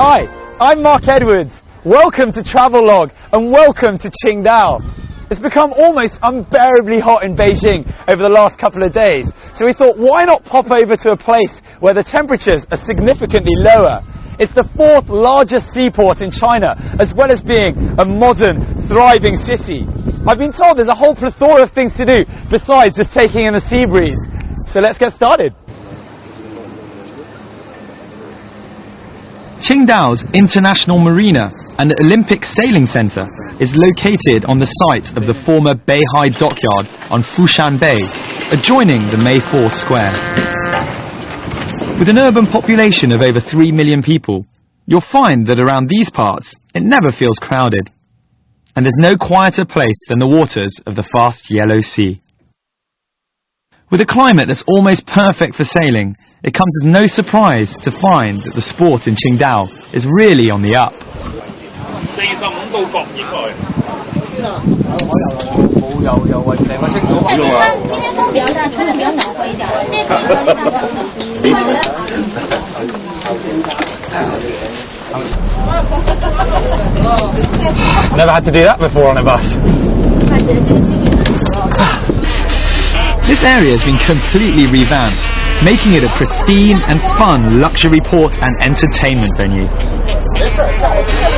Hi, I'm Mark Edwards. Welcome to Travelogue and welcome to Qingdao. It's become almost unbearably hot in Beijing over the last couple of days, so we thought why not pop over to a place where the temperatures are significantly lower. It's the 4th largest seaport in China, as well as being a modern, thriving city. I've been told there's a whole plethora of things to do besides just taking in the sea breeze. So let's get started. Qingdao's International Marina and Olympic Sailing Centre is located on the site of the former Beihai Dockyard on Fushan Bay, adjoining the May 4 Square. With an urban population of over 3 million people, you'll find that around these parts it never feels crowded. And there's no quieter place than the waters of the vast Yellow Sea. With a climate that's almost perfect for sailing, it comes as no surprise to find that the sport in Qingdao is really on the up. Never had to do that before on a bus. This area has been completely revamped, making it a pristine and fun luxury port and entertainment venue.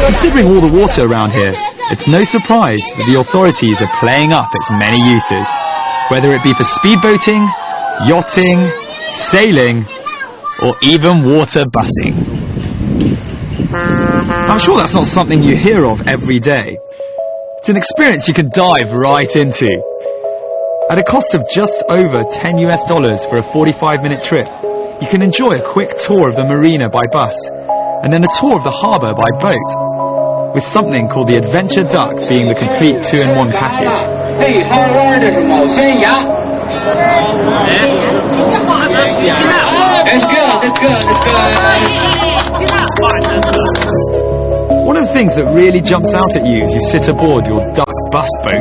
Considering all the water around here, it's no surprise that the authorities are playing up its many uses, whether it be for speedboating, yachting, sailing, or even water busing. I'm sure that's not something you hear of every day. It's an experience you can dive right into. At a cost of just over $10 for a 45-minute trip, you can enjoy a quick tour of the marina by bus, and then a tour of the harbour by boat, with something called the Adventure Duck being the complete 2-in-1 package. One of the things that really jumps out at you as you sit aboard your duck bus boat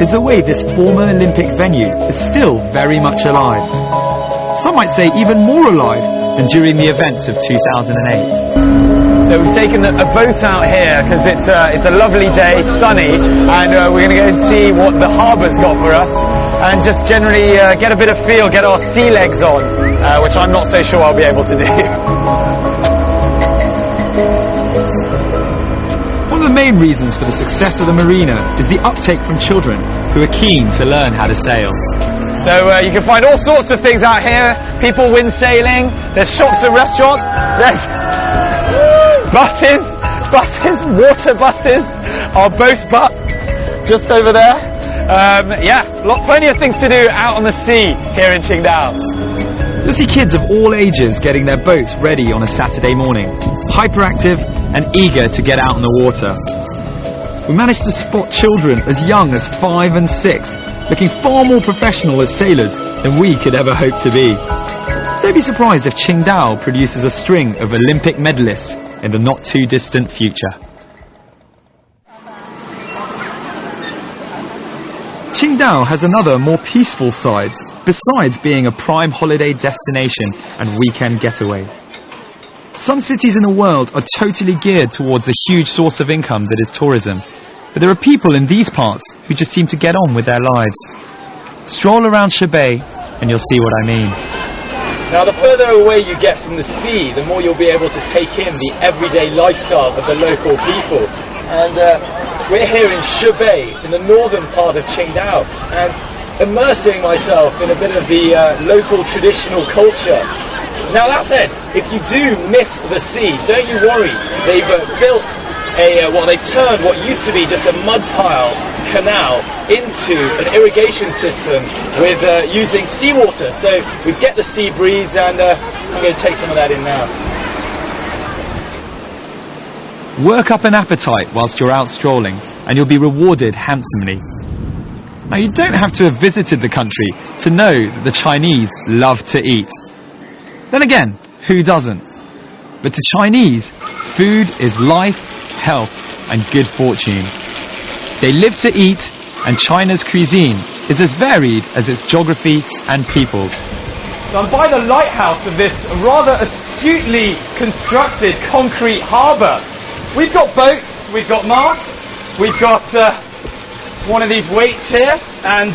is the way this former Olympic venue is still very much alive. Some might say even more alive than during the events of 2008. So we've taken a boat out here because it's a lovely day, sunny, and we're going to go and see what the harbour's got for us and just generally get a bit of feel, get our sea legs on, which I'm not so sure I'll be able to do. One of the main reasons for the success of the marina is the uptake from children who are keen to learn how to sail. So you can find all sorts of things out here. People win sailing, there's shops and restaurants, there's buses, water buses, our boat butt just over there. Plenty of things to do out on the sea here in Qingdao. You'll see kids of all ages getting their boats ready on a Saturday morning, hyperactive and eager to get out on the water. We managed to spot children as young as 5 and 6, looking far more professional as sailors than we could ever hope to be. Don't be surprised if Qingdao produces a string of Olympic medalists in the not too distant future. Qingdao has another more peaceful side, besides being a prime holiday destination and weekend getaway. Some cities in the world are totally geared towards the huge source of income that is tourism, but there are people in these parts who just seem to get on with their lives. Stroll around Shebei and you'll see what I mean. Now, the further away you get from the sea, the more you'll be able to take in the everyday lifestyle of the local people. And we're here in Shebei, in the northern part of Qingdao, and immersing myself in a bit of the local traditional culture. Now that said, if you do miss the sea, don't you worry. They've built they've turned what used to be just a mud pile canal into an irrigation system with using seawater. So we get the sea breeze, and I'm going to take some of that in now. Work up an appetite whilst you're out strolling, and you'll be rewarded handsomely. Now, you don't have to have visited the country to know that the Chinese love to eat. Then again, who doesn't? But to Chinese, food is life, health, and good fortune. They live to eat, and China's cuisine is as varied as its geography and people. So I'm by the lighthouse of this rather astutely constructed concrete harbour. We've got boats, we've got masts, we've got one of these weights here, and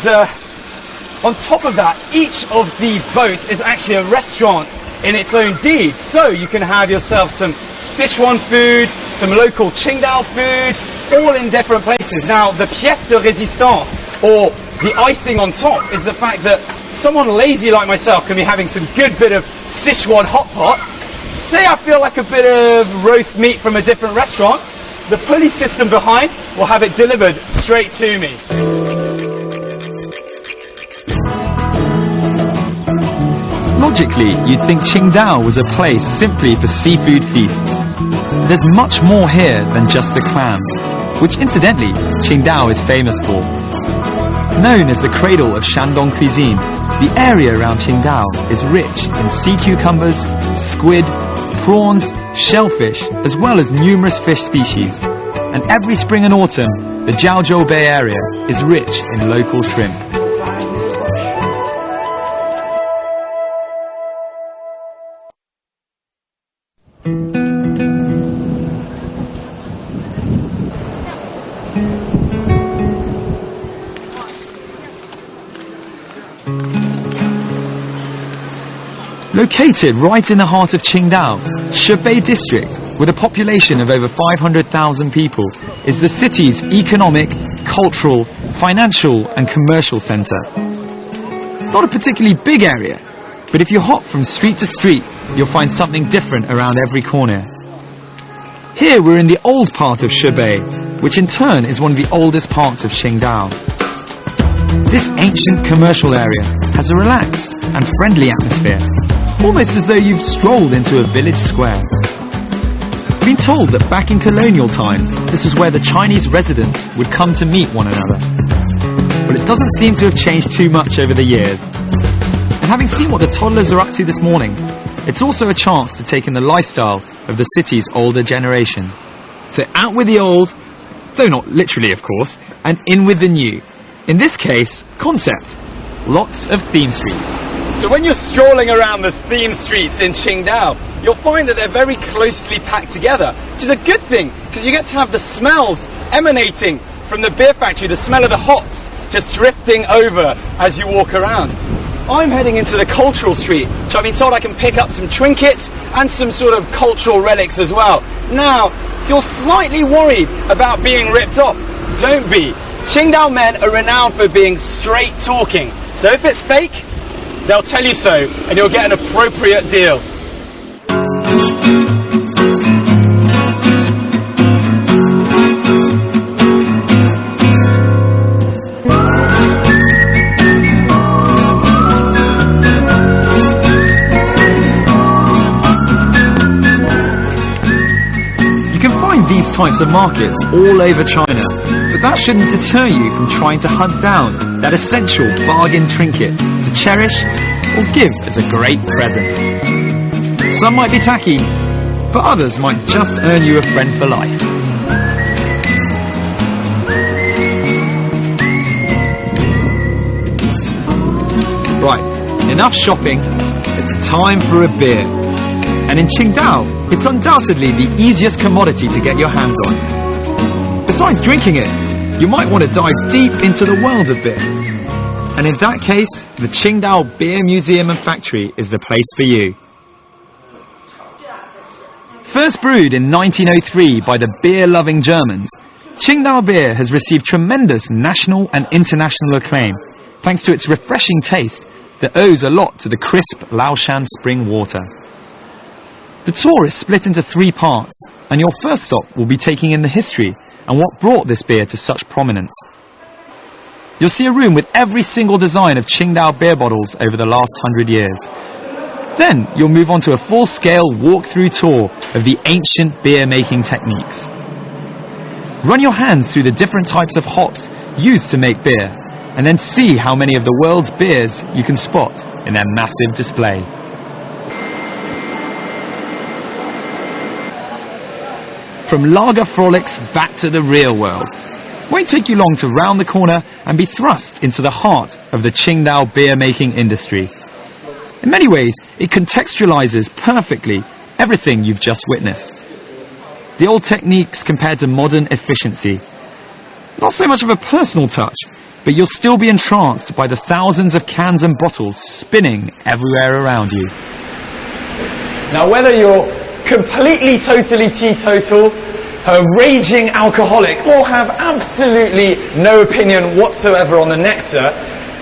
on top of that, each of these boats is actually a restaurant in its own deed. So you can have yourself some Sichuan food, some local Qingdao food, all in different places. Now, the pièce de résistance, or the icing on top, is the fact that someone lazy like myself can be having some good bit of Sichuan hot pot. Say I feel like a bit of roast meat from a different restaurant, the pulley system behind will have it delivered straight to me. Logically, you'd think Qingdao was a place simply for seafood feasts. There's much more here than just the clams, which incidentally, Qingdao is famous for. Known as the cradle of Shandong cuisine, the area around Qingdao is rich in sea cucumbers, squid, prawns, shellfish, as well as numerous fish species. And every spring and autumn, the Jiaozhou Bay area is rich in local shrimp. Located right in the heart of Qingdao, Shebei district, with a population of over 500,000 people, is the city's economic, cultural, financial and commercial centre. It's not a particularly big area, but if you hop from street to street, you'll find something different around every corner. Here we're in the old part of Shebei, which in turn is one of the oldest parts of Qingdao. This ancient commercial area has a relaxed and friendly atmosphere, almost as though you've strolled into a village square. I've been told that back in colonial times, this is where the Chinese residents would come to meet one another. But it doesn't seem to have changed too much over the years. And having seen what the toddlers are up to this morning, it's also a chance to take in the lifestyle of the city's older generation. So out with the old, though not literally of course, and in with the new. In this case, concept. Lots of theme streets. So when you're strolling around the theme streets in Qingdao, you'll find that they're very closely packed together, which is a good thing, because you get to have the smells emanating from the beer factory, the smell of the hops just drifting over as you walk around. I'm heading into the cultural street, so I've been told I can pick up some trinkets and some sort of cultural relics as well. Now, if you're slightly worried about being ripped off, don't be. Qingdao men are renowned for being straight talking, so if it's fake, they'll tell you so, and you'll get an appropriate deal. You can find these types of markets all over China, but that shouldn't deter you from trying to hunt down that essential bargain trinket to cherish or give as a great present. Some might be tacky, but others might just earn you a friend for life. Right, enough shopping, it's time for a beer. And in Qingdao, it's undoubtedly the easiest commodity to get your hands on. Besides drinking it, you might want to dive deep into the world of beer. And in that case, the Qingdao Beer Museum and Factory is the place for you. First brewed in 1903 by the beer-loving Germans, Qingdao beer has received tremendous national and international acclaim, thanks to its refreshing taste that owes a lot to the crisp Laoshan spring water. The tour is split into 3 parts, and your first stop will be taking in the history and what brought this beer to such prominence. You'll see a room with every single design of Qingdao beer bottles over the last 100 years. Then you'll move on to a full-scale walk-through tour of the ancient beer-making techniques. Run your hands through the different types of hops used to make beer, and then see how many of the world's beers you can spot in their massive display. From lager frolics back to the real world. Won't take you long to round the corner and be thrust into the heart of the Qingdao beer-making industry. In many ways, it contextualizes perfectly everything you've just witnessed. The old techniques compared to modern efficiency. Not so much of a personal touch, but you'll still be entranced by the thousands of cans and bottles spinning everywhere around you. Now, whether you're completely, totally teetotal, a raging alcoholic, or have absolutely no opinion whatsoever on the nectar,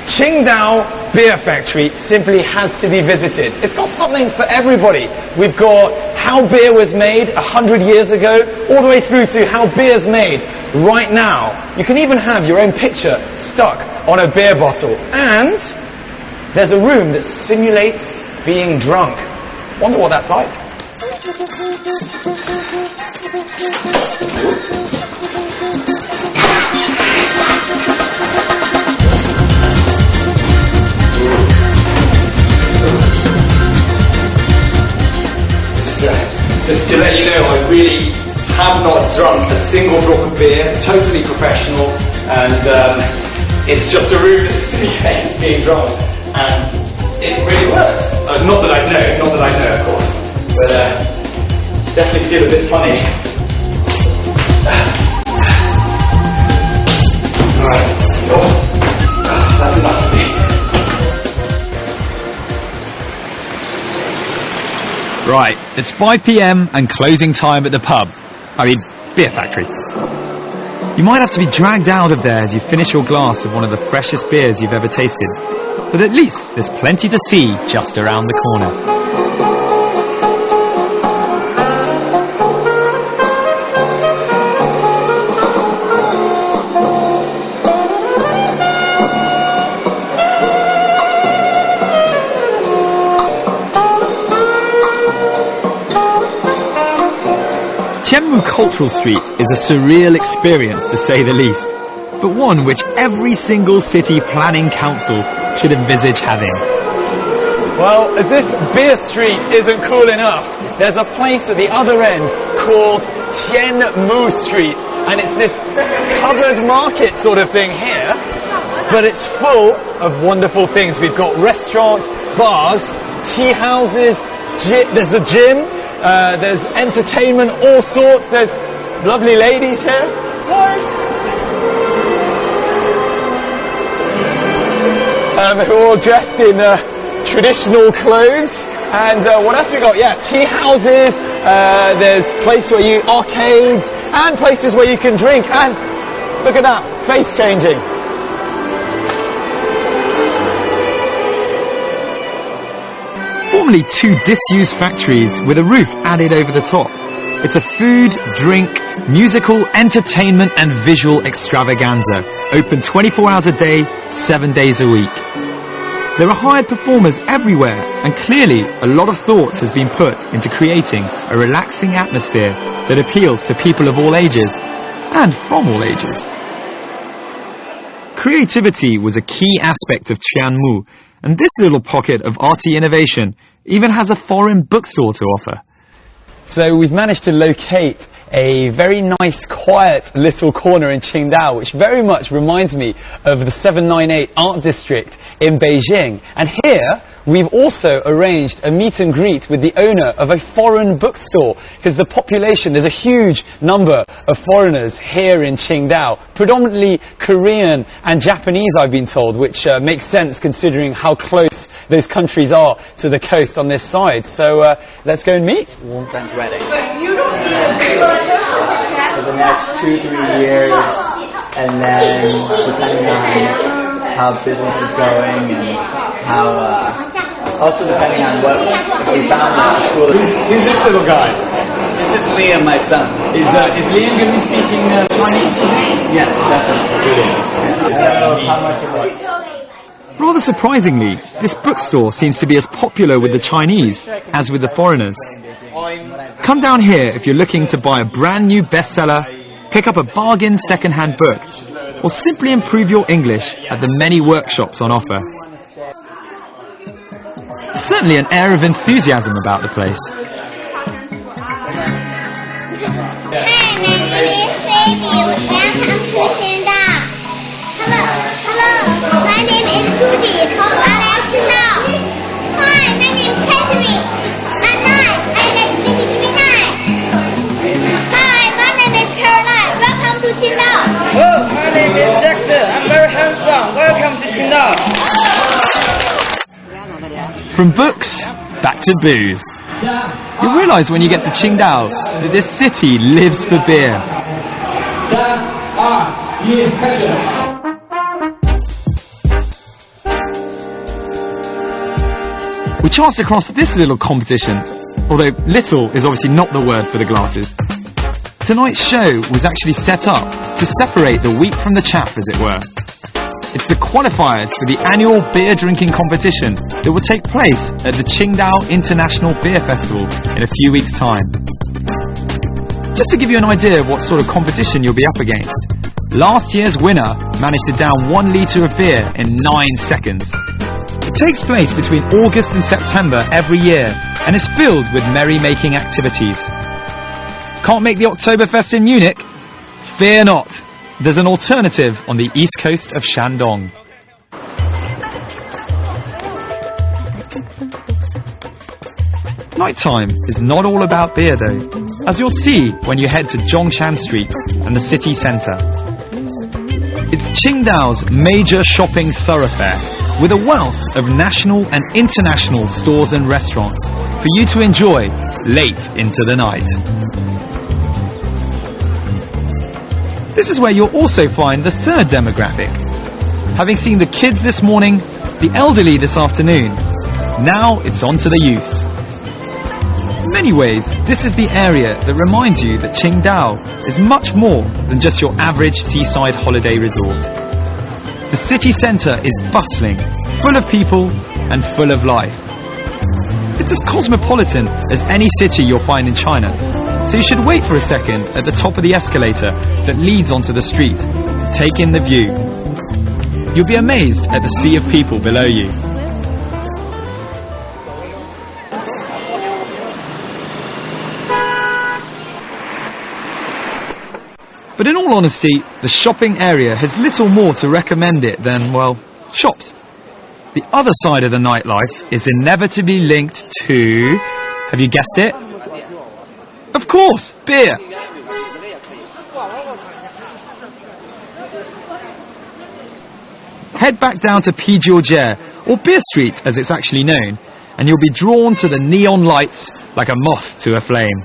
Qingdao Beer Factory simply has to be visited. It's got something for everybody. We've got how beer was made 100 years ago, all the way through to how beer's made right now. You can even have your own picture stuck on a beer bottle. And there's a room that simulates being drunk. Wonder what that's like. Just to let you know, I really have not drunk a single drop of beer, totally professional, and it's just a room that simulates being drunk, and it really works. Not that I know, of course, but definitely feel a bit funny. Alright, that's enough for me. Right, it's 5 PM and closing time at the pub. Beer factory. You might have to be dragged out of there as you finish your glass of one of the freshest beers you've ever tasted. But at least there's plenty to see just around the corner. Qianmu Cultural Street is a surreal experience, to say the least, but one which every single city planning council should envisage having. Well, as if Beer Street isn't cool enough, there's a place at the other end called Qianmu Street, and it's this covered market sort of thing here, but it's full of wonderful things. We've got restaurants, bars, tea houses, there's a gym, there's entertainment, all sorts. There's lovely ladies here. Hi. Who are all dressed in traditional clothes. And what else we got? Yeah, tea houses. There's places where arcades, and places where you can drink. And look at that, face changing. Formerly 2 disused factories with a roof added over the top. It's a food, drink, musical, entertainment and visual extravaganza. Open 24 hours a day, 7 days a week. There are hired performers everywhere, and clearly a lot of thought has been put into creating a relaxing atmosphere that appeals to people of all ages, and from all ages. Creativity was a key aspect of Qianmu, and this little pocket of arty innovation even has a foreign bookstore to offer. So we've managed to locate a very nice, quiet little corner in Qingdao, which very much reminds me of the 798 Art District in Beijing. And here, we've also arranged a meet and greet with the owner of a foreign bookstore, because the population, there's a huge number of foreigners here in Qingdao, predominantly Korean and Japanese, I've been told, which makes sense considering how close those countries are to the coast on this side. So let's go and meet. Warmth wedding. For the next 2-3 years, and then depending on how business is going and how, also depending on what we found at the school. Who's this little guy? This is Liam, my son. Is Liam going to be speaking Chinese? Yes, definitely. know how much it was. Rather surprisingly, this bookstore seems to be as popular with the Chinese as with the foreigners. Come down here if you're looking to buy a brand new bestseller, pick up a bargain second-hand book, or simply improve your English at the many workshops on offer. There's certainly an air of enthusiasm about the place. Hello, my name is Judy from Qingdao. Hi, my name is Catherine. I'm 9. I like City 9. Hi, my name is Caroline. Welcome to Qingdao. Oh, my name is Jackson. I'm very handsome. Welcome to Qingdao. From books, back to booze. You'll realise when you get to Qingdao that this city lives for beer. We chanced across this little competition, although little is obviously not the word for the glasses. Tonight's show was actually set up to separate the wheat from the chaff, as it were. It's the qualifiers for the annual beer drinking competition that will take place at the Qingdao International Beer Festival in a few weeks' time. Just to give you an idea of what sort of competition you'll be up against, last year's winner managed to down 1 litre of beer in 9 seconds. It takes place between August and September every year and is filled with merry-making activities. Can't make the Oktoberfest in Munich? Fear not. There's an alternative on the east coast of Shandong. Nighttime is not all about beer though, as you'll see when you head to Zhongshan Street and the city centre. It's Qingdao's major shopping thoroughfare, with a wealth of national and international stores and restaurants for you to enjoy late into the night. This is where you'll also find the third demographic. Having seen the kids this morning, the elderly this afternoon, now it's on to the youths. In many ways, this is the area that reminds you that Qingdao is much more than just your average seaside holiday resort. The city centre is bustling, full of people and full of life. It's as cosmopolitan as any city you'll find in China, so you should wait for a second at the top of the escalator that leads onto the street to take in the view. You'll be amazed at the sea of people below you. But in all honesty, the shopping area has little more to recommend it than, well, shops. The other side of the nightlife is inevitably linked to... Have you guessed it? Of course, beer! Head back down to Pijie, or Beer Street as it's actually known, and you'll be drawn to the neon lights like a moth to a flame.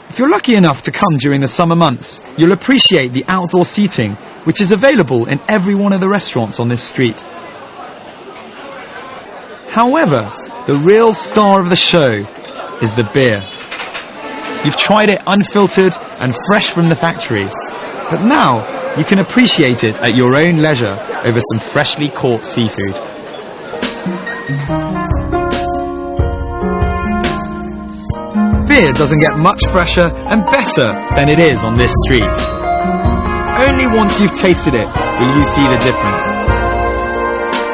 If you're lucky enough to come during the summer months, you'll appreciate the outdoor seating, which is available in every one of the restaurants on this street. However, the real star of the show is the beer. You've tried it unfiltered and fresh from the factory, but now you can appreciate it at your own leisure over some freshly caught seafood. Beer doesn't get much fresher and better than it is on this street. Only once you've tasted it will you see the difference.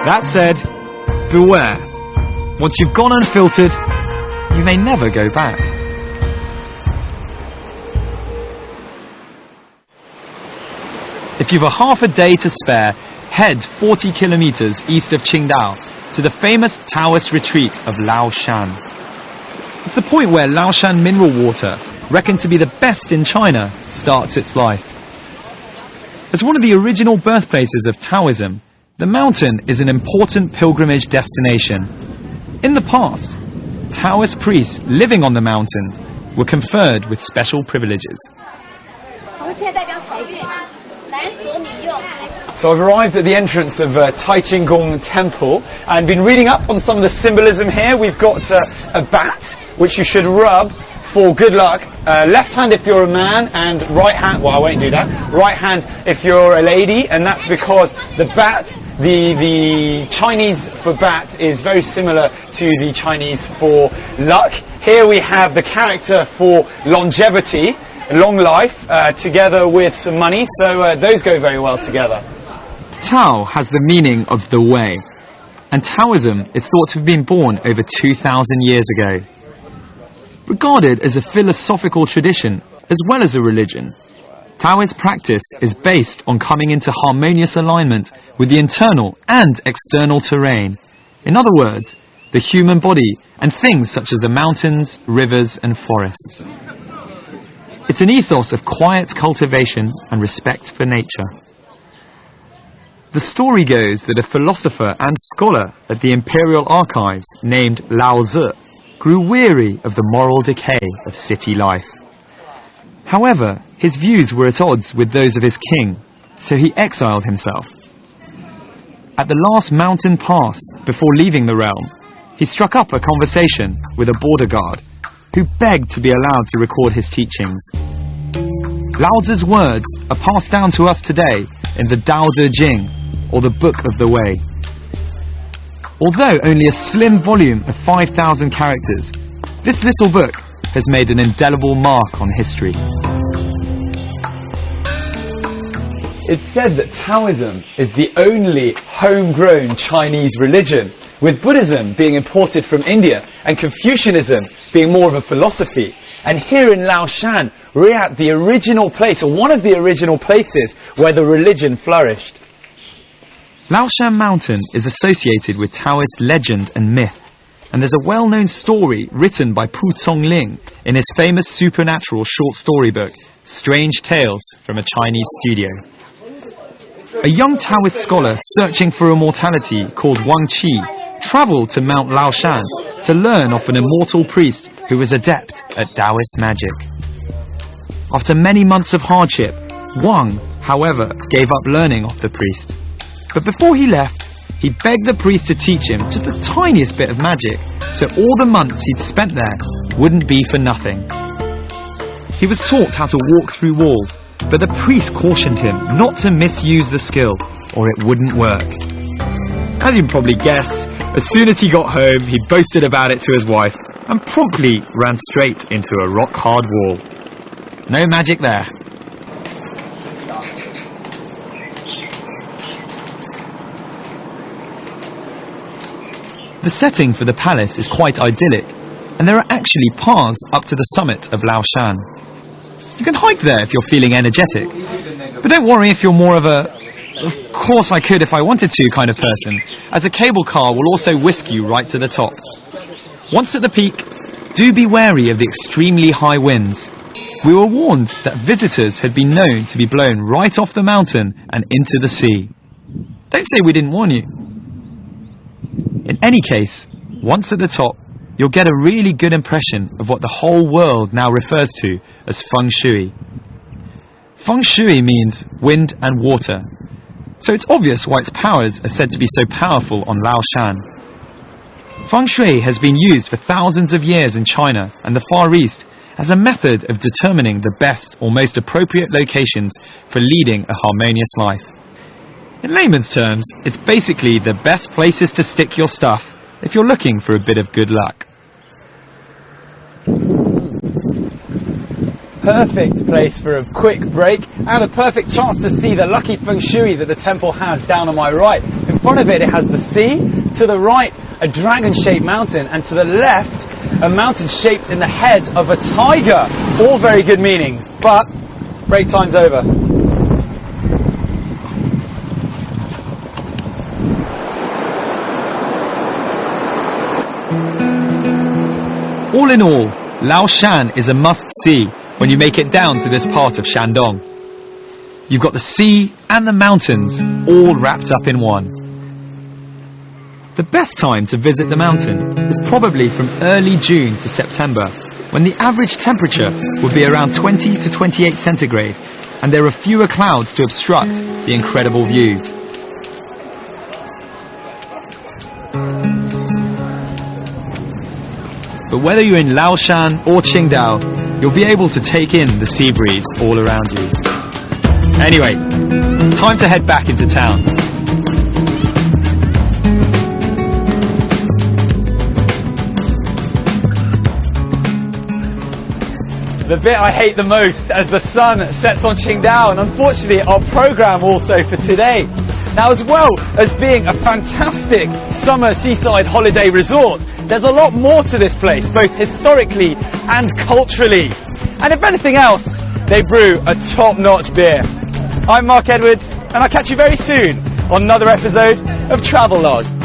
That said, beware. Once you've gone unfiltered, you may never go back. If you've a half a day to spare, head 40 kilometers east of Qingdao to the famous Taoist retreat of Laoshan. It's the point where Laoshan mineral water, reckoned to be the best in China, starts its life. As one of the original birthplaces of Taoism, the mountain is an important pilgrimage destination. In the past, Taoist priests living on the mountains were conferred with special privileges. So I've arrived at the entrance of Tai Gong Temple and been reading up on some of the symbolism here. We've got a bat, which you should rub for good luck, left hand if you're a man, and right hand, well, I won't do that, right hand if you're a lady, and that's because the bat, the Chinese for bat is very similar to the Chinese for luck. Here we have the character for longevity, long life, together with some money, so those go very well together. Tao has the meaning of the way, and Taoism is thought to have been born over 2,000 years ago. Regarded as a philosophical tradition as well as a religion, Taoist practice is based on coming into harmonious alignment with the internal and external terrain. In other words, the human body and things such as the mountains, rivers and forests. It's an ethos of quiet cultivation and respect for nature. The story goes that a philosopher and scholar at the Imperial Archives named Lao Tzu grew weary of the moral decay of city life. However, his views were at odds with those of his king, so he exiled himself. At the last mountain pass before leaving the realm, he struck up a conversation with a border guard who begged to be allowed to record his teachings. Lao Tzu's words are passed down to us today in the Tao Te Ching, or the Book of the Way. Although only a slim volume of 5,000 characters, this little book has made an indelible mark on history. It's said that Taoism is the only homegrown Chinese religion, with Buddhism being imported from India and Confucianism being more of a philosophy. And here in Laoshan, we're at the original place, or one of the original places, where the religion flourished. Laoshan Mountain is associated with Taoist legend and myth, and there's a well-known story written by Pu Congling in his famous supernatural short story book, Strange Tales from a Chinese Studio. A young Taoist scholar searching for immortality called Wang Qi travelled to Mount Laoshan to learn of an immortal priest who was adept at Taoist magic. After many months of hardship, Wang, however, gave up learning of the priest. But before he left, he begged the priest to teach him just the tiniest bit of magic, so all the months he'd spent there wouldn't be for nothing. He was taught how to walk through walls, but the priest cautioned him not to misuse the skill, or it wouldn't work. As you can probably guess, as soon as he got home, he boasted about it to his wife, and promptly ran straight into a rock-hard wall. No magic there. The setting for the palace is quite idyllic, and there are actually paths up to the summit of Laoshan. You can hike there if you're feeling energetic, but don't worry if you're more of a "of course I could if I wanted to" kind of person, as a cable car will also whisk you right to the top. Once at the peak, do be wary of the extremely high winds. We were warned that visitors had been known to be blown right off the mountain and into the sea. Don't say we didn't warn you. In any case, once at the top, you'll get a really good impression of what the whole world now refers to as feng shui. Feng shui means wind and water, so it's obvious why its powers are said to be so powerful on Laoshan. Feng shui has been used for thousands of years in China and the Far East as a method of determining the best or most appropriate locations for leading a harmonious life. In layman's terms, it's basically the best places to stick your stuff if you're looking for a bit of good luck. Perfect place for a quick break and a perfect chance to see the lucky feng shui that the temple has down on my right. In front of it, it has the sea, to the right a dragon-shaped mountain, and to the left a mountain shaped in the head of a tiger. All very good meanings, but break time's over. All in all, Laoshan is a must-see when you make it down to this part of Shandong. You've got the sea and the mountains all wrapped up in one. The best time to visit the mountain is probably from early June to September, when the average temperature will be around 20 to 28 centigrade, and there are fewer clouds to obstruct the incredible views. But whether you're in Laoshan or Qingdao, you'll be able to take in the sea breeze all around you. Anyway, time to head back into town. The bit I hate the most as the sun sets on Qingdao, and unfortunately our programme also for today. Now, as well as being a fantastic summer seaside holiday resort, there's a lot more to this place, both historically and culturally. And if anything else, they brew a top-notch beer. I'm Mark Edwards, and I'll catch you very soon on another episode of Travelogue.